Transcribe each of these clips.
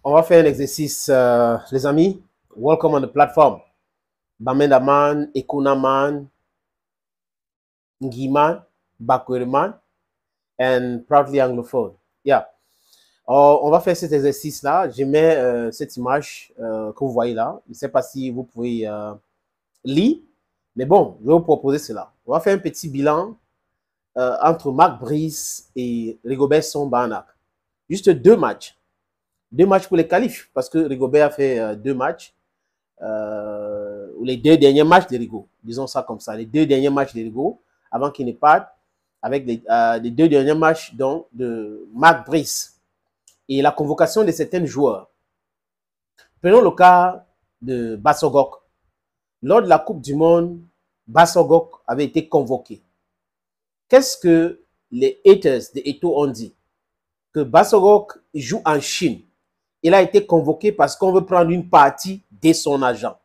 On va faire un exercice, les amis. Welcome on the platform. Bamendaman, Ekunaman, Ngiman, Bakwereman, and proudly anglophone. Yeah. On va faire cet exercice-là. Je mets cette image que vous voyez là. Je ne sais pas si vous pouvez lire, mais bon, je vais vous proposer cela. On va faire un petit bilan entre Marc Brice et Rigobert Song-Banak. Juste deux matchs. Deux matchs pour les qualifs, parce que Rigobert a fait deux matchs. Les deux derniers matchs de Rigo, disons ça comme ça, les deux derniers matchs de Rigo, avant qu'il ne parte, avec les deux derniers matchs donc, de Marc Brice et la convocation de certains joueurs. Prenons le cas de Bassogok. Lors de la Coupe du Monde, Bassogok avait été convoqué. Qu'est-ce que les haters de Eto'o ont dit? Que Bassogok joue en Chine. Il a été convoqué parce qu'on veut prendre une partie de son agent.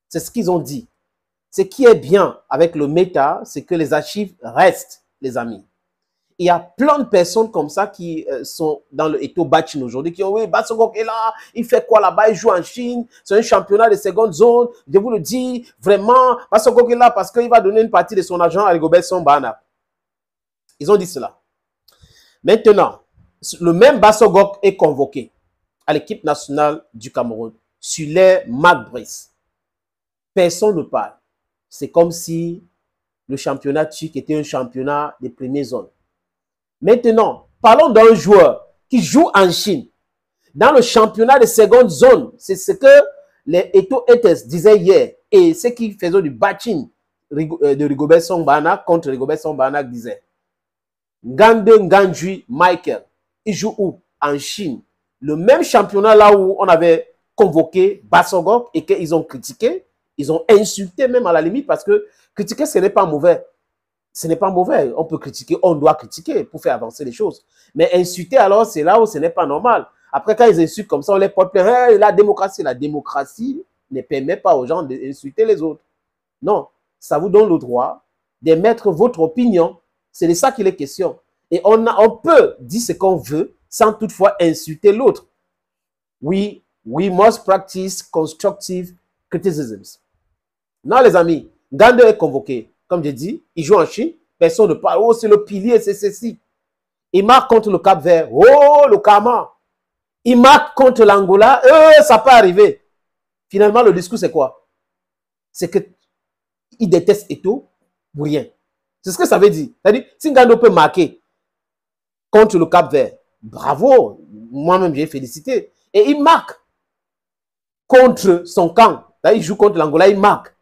C'est ce qu'ils ont dit. Ce qui est bien avec le méta, c'est que les archives restent, les amis. Il y a plein de personnes comme ça qui sont dans le Eto'o Bachin aujourd'hui, qui ont, oui, Bassogok est là, il fait quoi là-bas, il joue en Chine, c'est un championnat de seconde zone, je vous le dis, vraiment, Bassogok est là parce qu'il va donner une partie de son argent à Rigobert Song-Banak. Ils ont dit cela. Maintenant, le même Bassogok est convoqué à l'équipe nationale du Cameroun sur l'air Marc Brice. Personne ne parle. C'est comme si le championnat turc était un championnat de première zone. Maintenant, parlons d'un joueur qui joue en Chine. Dans le championnat de seconde zone, c'est ce que les Eto'o haters disaient hier. Et ceux qui faisaient du batching de Rigobert Song-Banak contre Rigobert Song-Banak disaient Ngande Nganjui Michael, il joue où? En Chine. Le même championnat là où on avait convoqué Bassogok et qu'ils ont critiqué, ils ont insulté même à la limite parce que critiquer ce n'est pas mauvais. Ce n'est pas mauvais. On peut critiquer, on doit critiquer pour faire avancer les choses. Mais insulter alors, c'est là où ce n'est pas normal. Après, quand ils insultent comme ça, on les porte plein. Hey, la démocratie ne permet pas aux gens d'insulter les autres. Non, ça vous donne le droit d'émettre votre opinion. C'est de ça qu'il est question. Et on peut dire ce qu'on veut sans toutefois insulter l'autre. We must practice constructive criticism. Non, les amis, Ngande est convoqué. Comme je dis, il joue en Chine. Personne ne parle. Oh, c'est le pilier, c'est ceci. Il marque contre le Cap-Vert. Oh, le Kama. Il marque contre l'Angola. Ça peut arriver. Finalement, le discours, c'est quoi? C'est qu'il déteste Eto'o pour rien. C'est ce que ça veut dire. C'est-à-dire, si Ngande peut marquer contre le Cap-Vert, bravo. Moi-même, j'ai félicité. Et il marque contre son camp. Là, il joue contre l'Angola, il marque.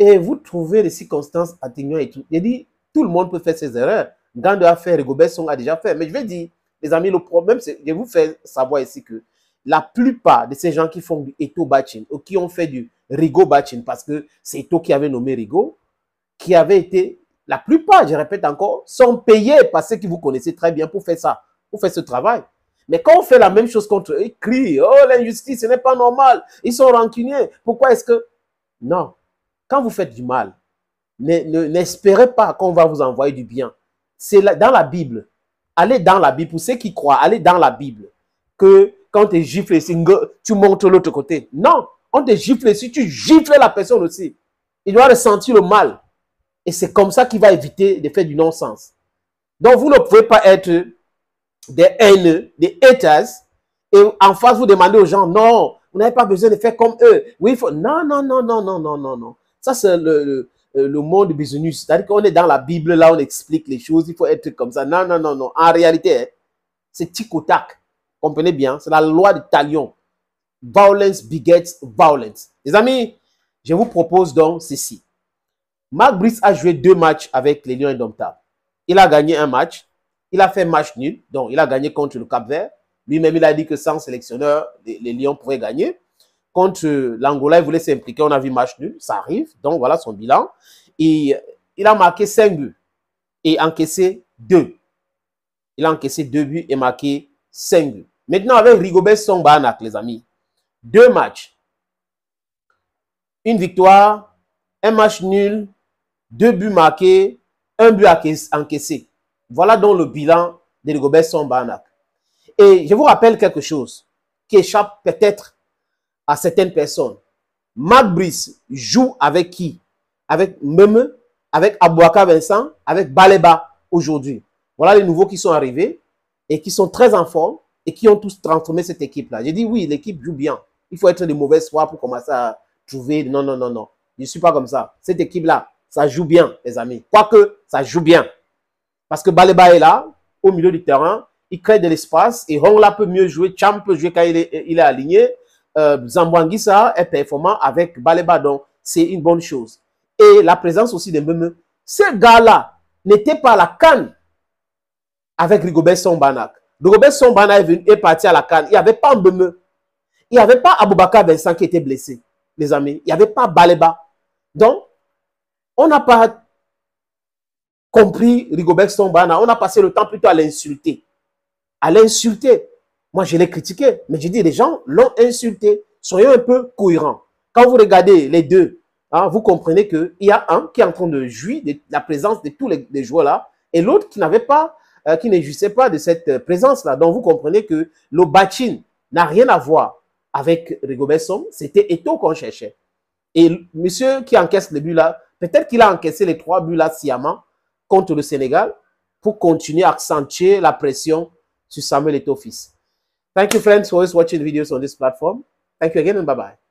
Et vous trouvez les circonstances atténuantes et tout. Il dit, tout le monde peut faire ses erreurs. Ngande a fait, Rigobert Song a déjà fait. Mais je vais dire, les amis, le problème, c'est, je vous fais savoir ici que la plupart de ces gens qui font du Eto'o Bachin ou qui ont fait du Rigo Bachin, parce que c'est Eto'o qui avait nommé Rigo, qui avait été, la plupart, je répète encore, sont payés par ceux qui vous connaissez très bien pour faire ça, pour faire ce travail. Mais quand on fait la même chose contre eux, ils crient, oh l'injustice, ce n'est pas normal, ils sont rancuniers, pourquoi est-ce que... Non. Quand vous faites du mal, n'espérez pas qu'on va vous envoyer du bien. C'est dans la Bible. Allez dans la Bible. Pour ceux qui croient, allez dans la Bible. Que quand tu es giflé, tu montes de l'autre côté. Non, on te gifle si tu gifles la personne aussi. Il doit ressentir le mal. Et c'est comme ça qu'il va éviter de faire du non-sens. Donc, vous ne pouvez pas être des haineux, des haters, et en face, vous demandez aux gens, non, vous n'avez pas besoin de faire comme eux. Oui, il faut... Non, non, non, non, non, non, non, non. Ça, c'est le monde business. C'est-à-dire qu'on est dans la Bible, là, on explique les choses, il faut être comme ça. Non, non, non, non. En réalité, c'est tic au tac. Comprenez bien, c'est la loi de Talion. Violence begets violence. Les amis, je vous propose donc ceci. Marc Brice a joué deux matchs avec les Lions Indomptables. Il a gagné un match. Il a fait match nul. Donc, il a gagné contre le Cap-Vert. Lui-même, il a dit que sans sélectionneur, les Lions pourraient gagner. Contre l'Angola, il voulait s'impliquer. On a vu match nul. Ça arrive. Donc, voilà son bilan. Et il a marqué 5 buts et encaissé 2. Il a encaissé 2 buts et marqué 5 buts. Maintenant, avec Rigobert Song-Banak, les amis, 2 matchs. Une victoire, un match nul, 2 buts marqués, 1 but encaissé. Voilà donc le bilan de Rigobert Song-Banak. Et je vous rappelle quelque chose. qui échappe peut-être à certaines personnes. Marc Brice joue avec qui? Avec Meme, avec Abouaka Vincent, avec Baleba aujourd'hui. Voilà les nouveaux qui sont arrivés et qui sont très en forme et qui ont tous transformé cette équipe-là. J'ai dit oui, l'équipe joue bien. Il faut être de mauvaise foi pour commencer à trouver. Non, non, non, non. Je ne suis pas comme ça. Cette équipe-là, ça joue bien, les amis. Quoique, ça joue bien. Parce que Baleba est là, au milieu du terrain. Il crée de l'espace. Et Hongla peut mieux jouer. Cham peut jouer quand il est aligné. Zambouanguissa est performant avec Baleba. Donc, c'est une bonne chose. Et la présence aussi de Meme. Ce gars-là n'était pas à la CAN avec Rigobert Song-Banak. Rigobert Song-Banak est parti à la CAN. Il n'y avait pas Meme. Il n'y avait pas Aboubakar Vincent qui était blessé, les amis. Il n'y avait pas Baleba. Donc, on n'a pas compris Rigobert Song-Banak. On a passé le temps plutôt à l'insulter. À l'insulter. Moi, je l'ai critiqué. Mais je dis, les gens l'ont insulté. Soyons un peu cohérents. Quand vous regardez les deux, hein, vous comprenez qu'il y a un qui est en train de jouir de la présence de tous les joueurs-là et l'autre qui n'avait pas, qui ne jouissait pas de cette présence-là. Donc, vous comprenez que le Bachin n'a rien à voir avec Rigobert Song, c'était Eto'o qu'on cherchait. Et monsieur qui encaisse le but là, peut-être qu'il a encaissé les 3 buts là sciemment contre le Sénégal pour continuer à accentuer la pression sur Samuel Eto'o fils. Thank you friends for always watching videos on this platform. Thank you again and bye-bye.